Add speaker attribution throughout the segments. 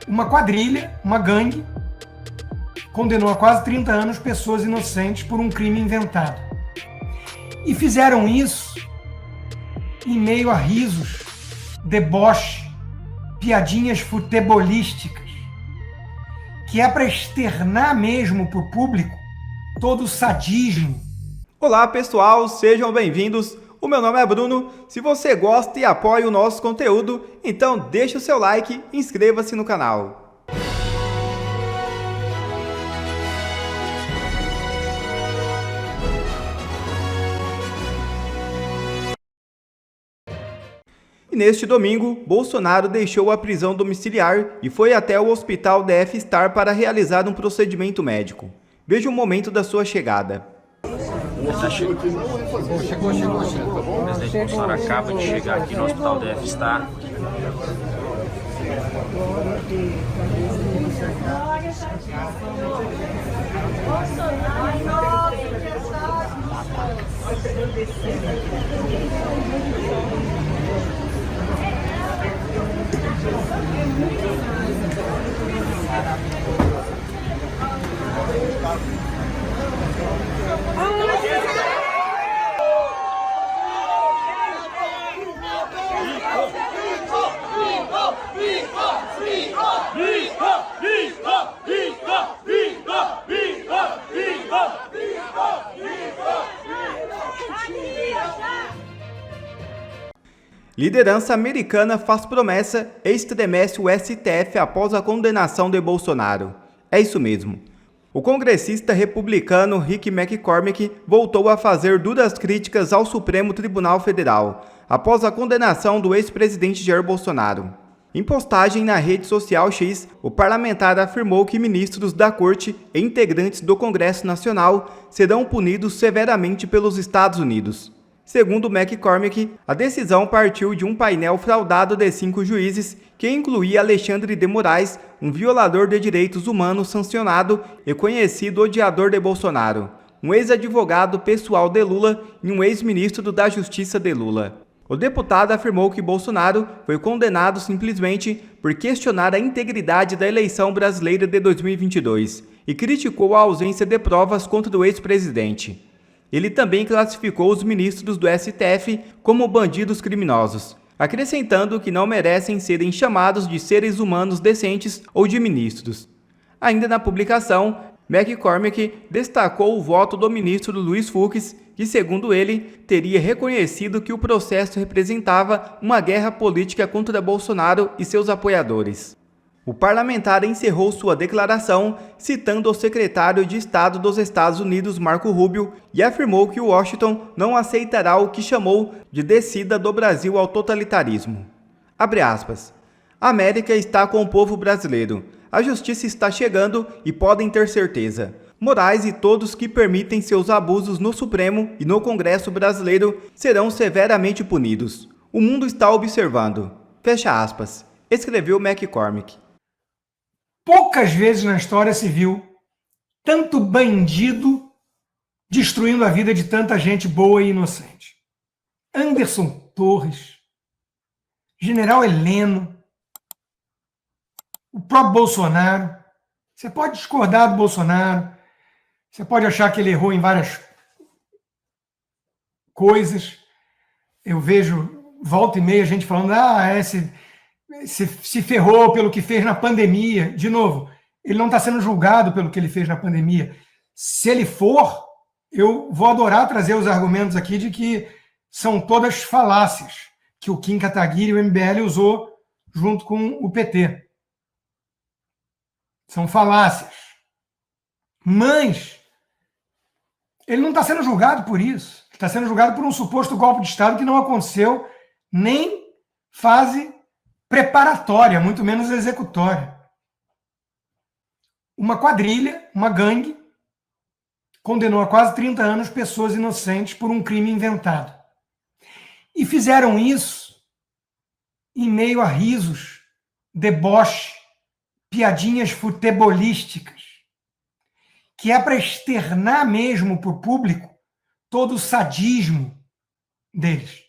Speaker 1: Uma quadrilha, uma gangue, condenou a quase 30 anos pessoas inocentes por um crime inventado. E fizeram isso em meio a risos, deboche, piadinhas futebolísticas, que é para externar mesmo para o público todo o sadismo.
Speaker 2: Olá pessoal, sejam bem-vindos. O meu nome é Bruno. Se você gosta e apoia o nosso conteúdo, então deixa o seu like e inscreva-se no canal. E neste domingo, Bolsonaro deixou a prisão domiciliar e foi até o hospital DF Star para realizar um procedimento médico. Veja o momento da sua chegada.
Speaker 3: Chegou. O presidente Bolsonaro acaba de chegar aqui no hospital DF Star.
Speaker 2: Liderança americana faz promessa e estremece o STF após a condenação de Bolsonaro. É isso mesmo. O congressista republicano Rick McCormick voltou a fazer duras críticas ao Supremo Tribunal Federal após a condenação do ex-presidente Jair Bolsonaro. Em postagem na rede social X, o parlamentar afirmou que ministros da Corte e integrantes do Congresso Nacional serão punidos severamente pelos Estados Unidos. Segundo McCormick, a decisão partiu de um painel fraudado de 5 juízes que incluía Alexandre de Moraes, um violador de direitos humanos sancionado e conhecido odiador de Bolsonaro, um ex-advogado pessoal de Lula e um ex-ministro da Justiça de Lula. O deputado afirmou que Bolsonaro foi condenado simplesmente por questionar a integridade da eleição brasileira de 2022 e criticou a ausência de provas contra o ex-presidente. Ele também classificou os ministros do STF como bandidos criminosos, acrescentando que não merecem serem chamados de seres humanos decentes ou de ministros. Ainda na publicação, McCormick destacou o voto do ministro Luiz Fux, que, segundo ele, teria reconhecido que o processo representava uma guerra política contra Bolsonaro e seus apoiadores. O parlamentar encerrou sua declaração citando o secretário de Estado dos Estados Unidos, Marco Rubio, e afirmou que Washington não aceitará o que chamou de descida do Brasil ao totalitarismo. Abre aspas. A América está com o povo brasileiro. A justiça está chegando e podem ter certeza. Moraes e todos que permitem seus abusos no Supremo e no Congresso brasileiro serão severamente punidos. O mundo está observando. Fecha aspas. Escreveu McCormick.
Speaker 1: Poucas vezes na história se viu tanto bandido destruindo a vida de tanta gente boa e inocente. Anderson Torres, General Heleno, o próprio Bolsonaro. Você pode discordar do Bolsonaro, você pode achar que ele errou em várias coisas. Eu vejo volta e meia a gente falando, se ferrou pelo que fez na pandemia. De novo, ele não está sendo julgado pelo que ele fez na pandemia. Se ele for, eu vou adorar trazer os argumentos aqui de que são todas falácias que o Kim Kataguiri e o MBL usou junto com o PT. São falácias. Mas ele não está sendo julgado por isso. Ele está sendo julgado por um suposto golpe de Estado que não aconteceu nem fase preparatória, muito menos executória. Uma quadrilha, uma gangue, condenou a quase 30 anos pessoas inocentes por um crime inventado. E fizeram isso em meio a risos, deboche, piadinhas futebolísticas, que é para externar mesmo para o público todo o sadismo deles.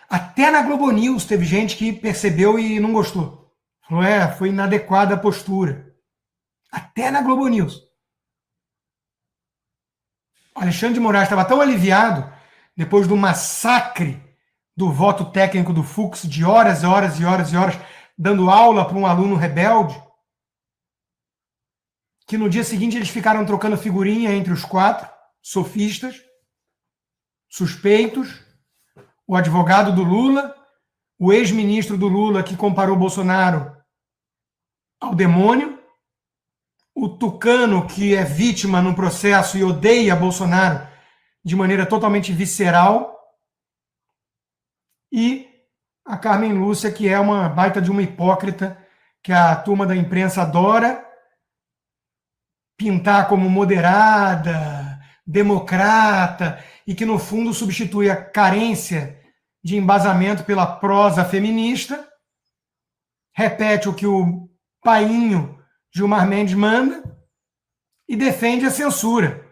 Speaker 1: Até na Globo News teve gente que percebeu e não gostou. Falou, foi inadequada a postura. Até na Globo News. O Alexandre de Moraes estava tão aliviado, depois do massacre do voto técnico do Fux, de horas e horas e horas e horas, dando aula para um aluno rebelde, que no dia seguinte eles ficaram trocando figurinha entre os 4 sofistas, suspeitos, o advogado do Lula, o ex-ministro do Lula que comparou Bolsonaro ao demônio, o tucano que é vítima no processo e odeia Bolsonaro de maneira totalmente visceral, e a Carmen Lúcia, que é uma baita de uma hipócrita, que a turma da imprensa adora pintar como moderada, democrata, e que no fundo substitui a carência de embasamento pela prosa feminista, repete o que o painho Gilmar Mendes manda e defende a censura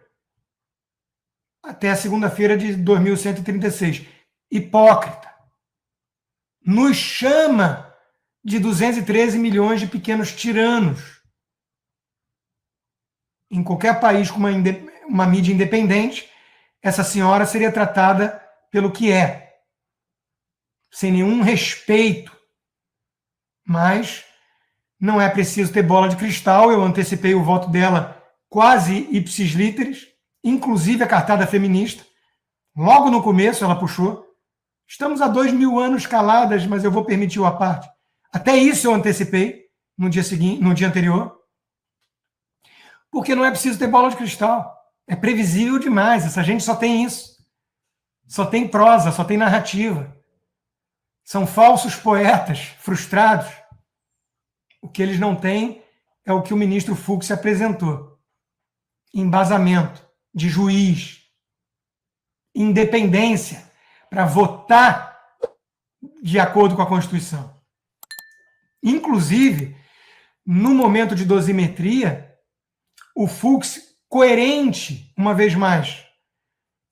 Speaker 1: até a segunda-feira de 2136. Hipócrita. Nos chama de 213 milhões de pequenos tiranos. Em qualquer país com uma mídia independente, essa senhora seria tratada pelo que é, sem nenhum respeito. Mas não é preciso ter bola de cristal, eu antecipei o voto dela quase ipsis literis, inclusive a cartada feminista. Logo no começo ela puxou. Estamos há 2000 anos caladas, mas eu vou permitir o à parte. Até isso eu antecipei no dia seguinte, no dia anterior. Porque não é preciso ter bola de cristal. É previsível demais. Essa gente só tem isso. Só tem prosa, só tem narrativa. São falsos poetas frustrados. O que eles não têm é o que o ministro Fux apresentou. Embasamento de juiz. Independência para votar de acordo com a Constituição. Inclusive, no momento de dosimetria, o Fux, coerente, uma vez mais,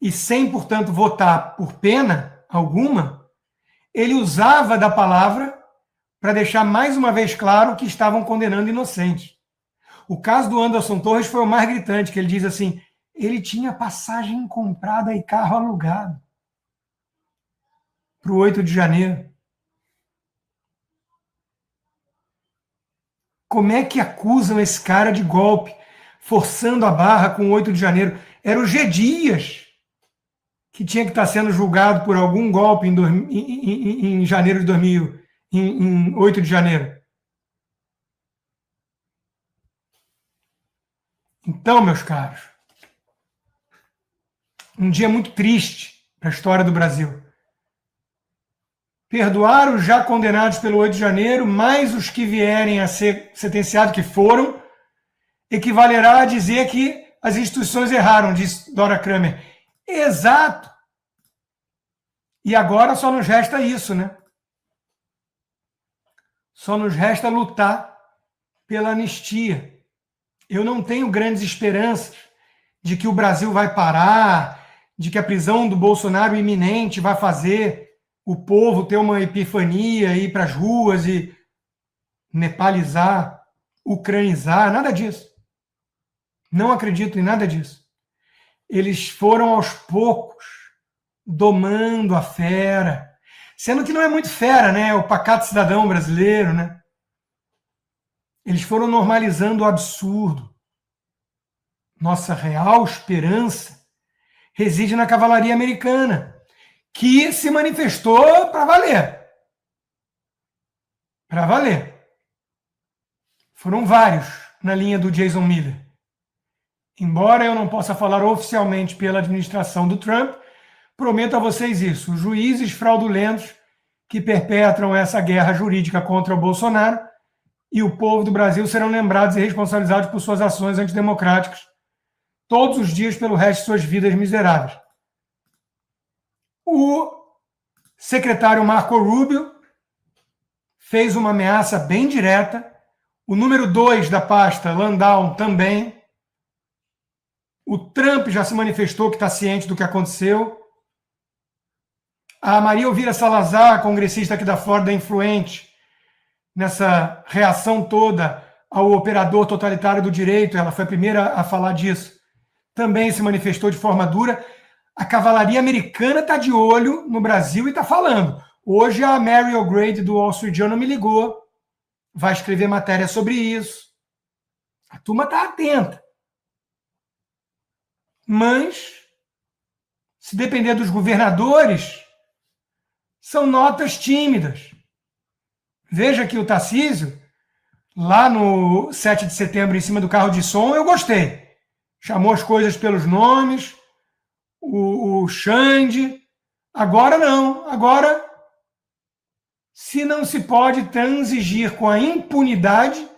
Speaker 1: e sem, portanto, votar por pena alguma, ele usava da palavra para deixar mais uma vez claro que estavam condenando inocentes. O caso do Anderson Torres foi o mais gritante, que ele diz assim, ele tinha passagem comprada e carro alugado para o 8 de janeiro. Como é que acusam esse cara de golpe, forçando a barra com o 8 de janeiro? Era o G. Dias, que tinha que estar sendo julgado por algum golpe em janeiro de 2000, em 8 de janeiro. Então, meus caros, um dia muito triste para a história do Brasil. Perdoar os já condenados pelo 8 de janeiro, mais os que vierem a ser sentenciados, que foram, equivalerá a dizer que as instituições erraram, disse Dora Kramer. Exato. E agora só nos resta isso, né? Só nos resta lutar pela anistia. Eu não tenho grandes esperanças de que o Brasil vai parar, de que a prisão do Bolsonaro iminente vai fazer o povo ter uma epifania, ir para as ruas e nepalizar, ucranizar, nada disso. Não acredito em nada disso. Eles foram aos poucos domando a fera, sendo que não é muito fera, né? O pacato cidadão brasileiro, né? Eles foram normalizando o absurdo. Nossa real esperança reside na cavalaria americana, que se manifestou para valer. Para valer. Foram vários na linha do Jason Miller. Embora eu não possa falar oficialmente pela administração do Trump, prometo a vocês isso. Os juízes fraudulentos que perpetram essa guerra jurídica contra o Bolsonaro e o povo do Brasil serão lembrados e responsabilizados por suas ações antidemocráticas todos os dias pelo resto de suas vidas miseráveis. O secretário Marco Rubio fez uma ameaça bem direta. O número 2 da pasta, Landau, também. O Trump já se manifestou que está ciente do que aconteceu. A Maria Elvira Salazar, congressista aqui da Flórida, influente, nessa reação toda ao operador totalitário do direito, ela foi a primeira a falar disso, também se manifestou de forma dura. A cavalaria americana está de olho no Brasil e está falando. Hoje a Mary O'Grady do Wall Street Journal me ligou, vai escrever matéria sobre isso. A turma está atenta. Mas, se depender dos governadores, são notas tímidas. Veja que o Tarcísio, lá no 7 de setembro, em cima do carro de som, eu gostei. Chamou as coisas pelos nomes, o Xande. Agora não. Agora, se não se pode transigir com a impunidade,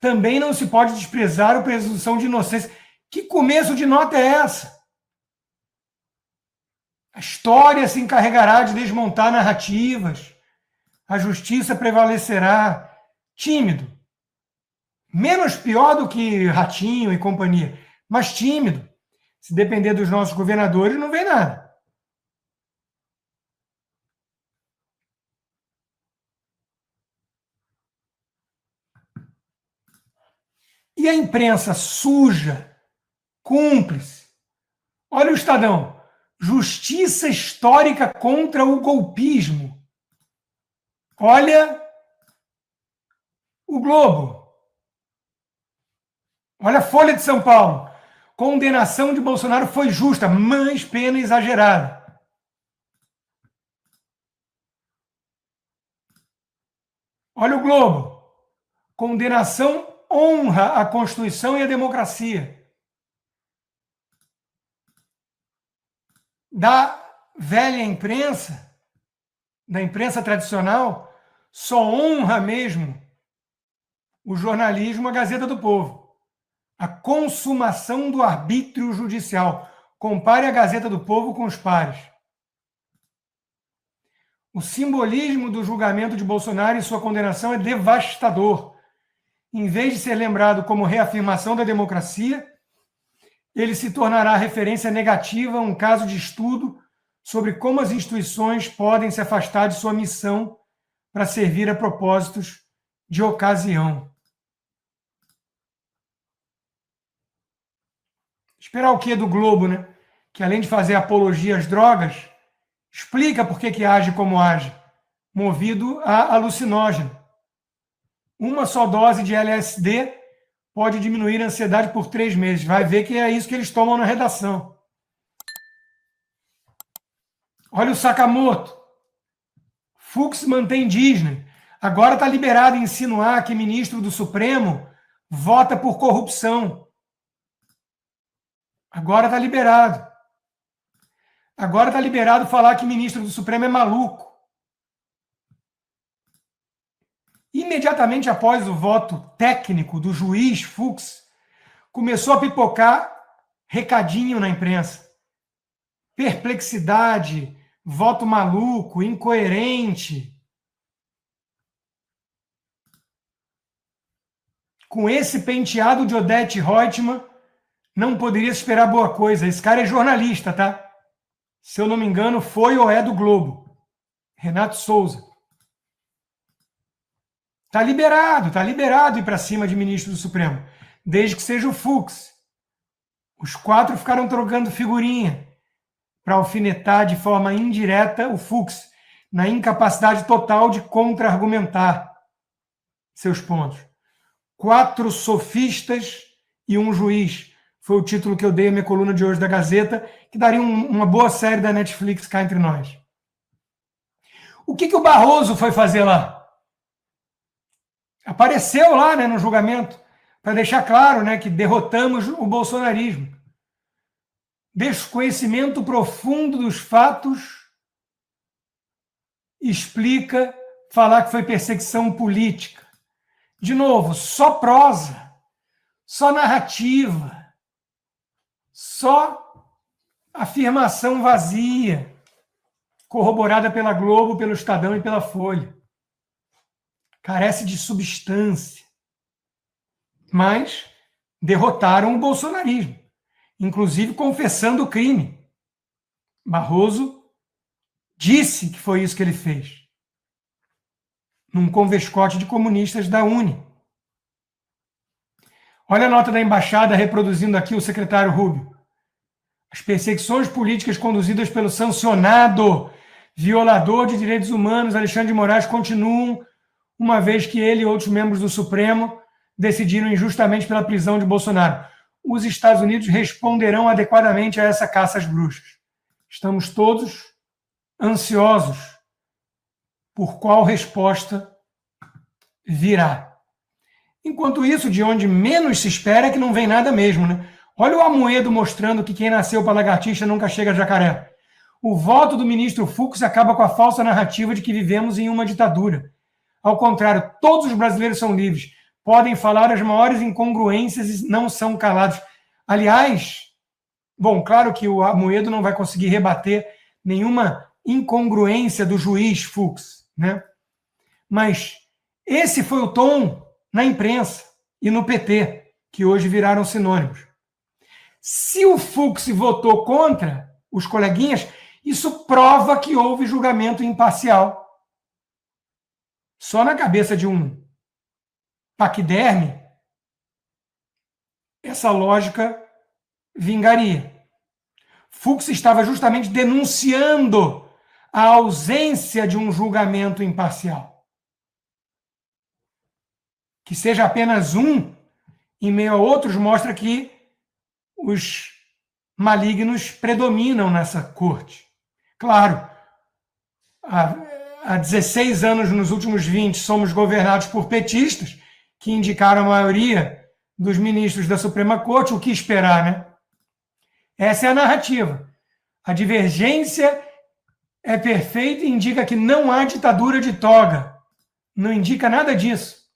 Speaker 1: também não se pode desprezar a presunção de inocência. Que começo de nota é essa? A história se encarregará de desmontar narrativas. A justiça prevalecerá. Tímido. Menos pior do que Ratinho e companhia, mas tímido. Se depender dos nossos governadores, não vem nada. E a imprensa suja, cúmplice. Olha o Estadão. Justiça histórica contra o golpismo. Olha o Globo. Olha a Folha de São Paulo. Condenação de Bolsonaro foi justa, mas pena exagerada. Olha o Globo. Condenação honra a Constituição e a democracia. Da velha imprensa, da imprensa tradicional, só honra mesmo o jornalismo, a Gazeta do Povo. A consumação do arbítrio judicial. Compare a Gazeta do Povo com os pares. O simbolismo do julgamento de Bolsonaro e sua condenação é devastador. Em vez de ser lembrado como reafirmação da democracia, ele se tornará referência negativa a um caso de estudo sobre como as instituições podem se afastar de sua missão para servir a propósitos de ocasião. Esperar o quê do Globo, né? Que além de fazer apologia às drogas, explica por que age como age, movido a alucinógeno. Uma só dose de LSD pode diminuir a ansiedade por 3 meses. Vai ver que é isso que eles tomam na redação. Olha o Sakamoto. Fux mantém Disney. Agora está liberado insinuar que ministro do Supremo vota por corrupção. Agora está liberado. Agora está liberado falar que ministro do Supremo é maluco. Imediatamente após o voto técnico do juiz Fux, começou a pipocar recadinho na imprensa. Perplexidade, voto maluco, incoerente. Com esse penteado de Odete Roitman, não poderia esperar boa coisa. Esse cara é jornalista, tá? Se eu não me engano, foi ou é do Globo. Renato Souza. Está liberado ir para cima de ministro do Supremo, desde que seja o Fux. Os 4 ficaram trocando figurinha para alfinetar de forma indireta o Fux, na incapacidade total de contra-argumentar seus pontos. 4 sofistas e um juiz. Foi o título que eu dei à minha coluna de hoje da Gazeta, que daria uma boa série da Netflix cá entre nós. O que o Barroso foi fazer lá? Apareceu lá, né, no julgamento, para deixar claro, né, que derrotamos o bolsonarismo. Desconhecimento profundo dos fatos explica falar que foi perseguição política. De novo, só prosa, só narrativa, só afirmação vazia, corroborada pela Globo, pelo Estadão e pela Folha. Carece de substância. Mas derrotaram o bolsonarismo, inclusive confessando o crime. Barroso disse que foi isso que ele fez. num convescote de comunistas da UNE. Olha a nota da embaixada reproduzindo aqui o secretário Rubio. As perseguições políticas conduzidas pelo sancionado violador de direitos humanos Alexandre de Moraes continuam, uma vez que ele e outros membros do Supremo decidiram injustamente pela prisão de Bolsonaro. Os Estados Unidos responderão adequadamente a essa caça às bruxas. Estamos todos ansiosos por qual resposta virá. Enquanto isso, de onde menos se espera é que não vem nada mesmo, né? Olha o Amoedo mostrando que quem nasceu para lagartixa nunca chega a jacaré. O voto do ministro Fux acaba com a falsa narrativa de que vivemos em uma ditadura. Ao contrário, todos os brasileiros são livres, podem falar as maiores incongruências e não são calados. Aliás, bom, claro que o Amoedo não vai conseguir rebater nenhuma incongruência do juiz Fux, né? Mas esse foi o tom na imprensa e no PT, que hoje viraram sinônimos. Se o Fux votou contra os coleguinhas, isso prova que houve julgamento imparcial. Só na cabeça de um paquiderme, essa lógica vingaria. Fux estava justamente denunciando a ausência de um julgamento imparcial. Que seja apenas um, em meio a outros, mostra que os malignos predominam nessa corte. Claro, há 16 anos, nos últimos 20, somos governados por petistas, que indicaram a maioria dos ministros da Suprema Corte. O que esperar, né? Essa é a narrativa. A divergência é perfeita e indica que não há ditadura de toga. Não indica nada disso.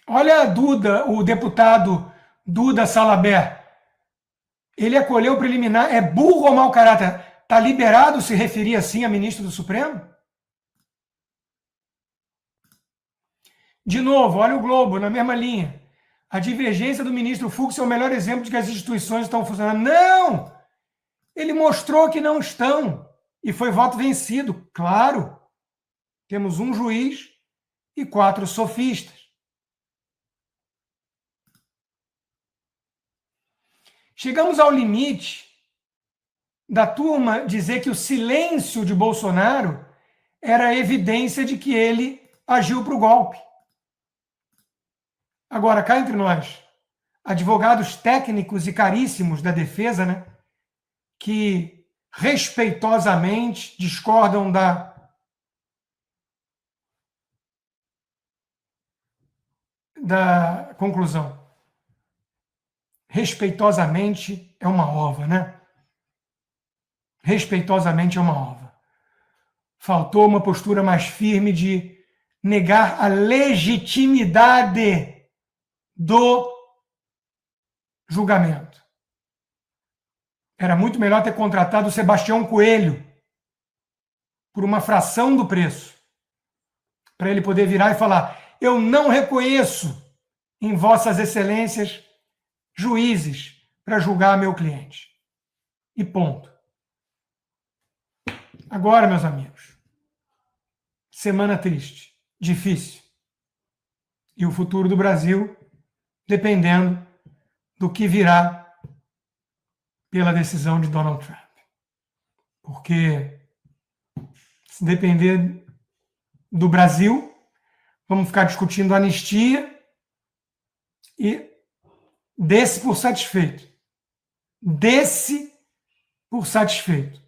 Speaker 1: Olha a Duda, o deputado Duda Salabert. Ele acolheu o preliminar. É burro ou mau caráter? Está liberado se referir assim a ministro do Supremo? De novo, olha o Globo, na mesma linha. A divergência do ministro Fux é o melhor exemplo de que as instituições estão funcionando. Não! Ele mostrou que não estão. E foi voto vencido. Claro. Temos um juiz e 4 sofistas. Chegamos ao limite da turma dizer que o silêncio de Bolsonaro era evidência de que ele agiu para o golpe. Agora, cá entre nós, advogados técnicos e caríssimos da defesa, né, que respeitosamente discordam da conclusão. Respeitosamente é uma ova, né? Respeitosamente é uma ova. Faltou uma postura mais firme de negar a legitimidade do julgamento. Era muito melhor ter contratado o Sebastião Coelho por uma fração do preço, para ele poder virar e falar: eu não reconheço em vossas excelências juízes para julgar meu cliente. E ponto. Agora, meus amigos, semana triste, difícil. E o futuro do Brasil dependendo do que virá pela decisão de Donald Trump. Porque se depender do Brasil, vamos ficar discutindo anistia e desse por satisfeito. Desse por satisfeito.